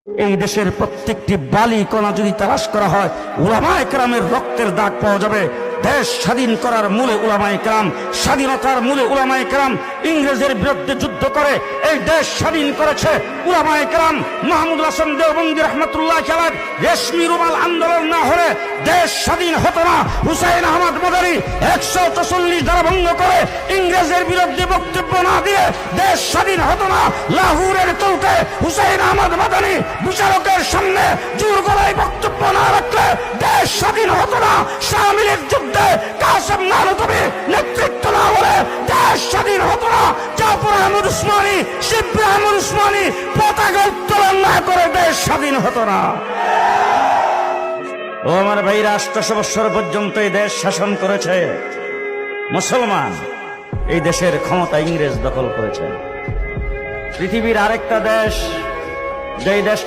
এই দেশের প্রত্যেকটি বালি কণা যদি তালাশ করা হয় উলামায়ে কেরামের রক্তের দাগ পাওয়া যাবে। দেশ স্বাধীন করার মূলে উলামায়ে কেরাম, স্বাধীনতার মূলে উলামায়ে কেরাম ইংরেজের বিরুদ্ধে যুদ্ধ করে এই দেশ স্বাধীন করেছে উলামায়ে কেরাম। মাহমুদুল হাসান দেওবন্দি রহমতুল্লাহ আলাইহি রেশমি রুমাল আন্দোলন না হলে দেশ স্বাধীন হতো না। হুসাইন আহমদ মাদানী 144 ধারা ভঙ্গ করে ইংরেজের বিরুদ্ধে বক্তব্য না দিয়ে দেশ স্বাধীন হতো না। লাহোরের চৌকে হুসাইন আহমদ মাদানী বিচারকের সামনে জোর গলায় বক্তব্য না রাখলে দেশ স্বাধীন হতো না। শামিলের যুদ্ধে কাসেম নানুতুবি নেতৃত্ব না হলে দেশ স্বাধীন হতো না। জাফর আহমদ উসমানী, শিবলি আহমদ উসমানী পতাকা উত্তোলন না করে দেশ স্বাধীন হতো না। ও আমার ভাইরা, 800 বছর পর্যন্ত এই দেশ শাসন করেছে মুসলমান। এই দেশের ক্ষমতা ইংরেজ দখল করেছে। পৃথিবীর আরেকটা দেশ, যেই দেশটা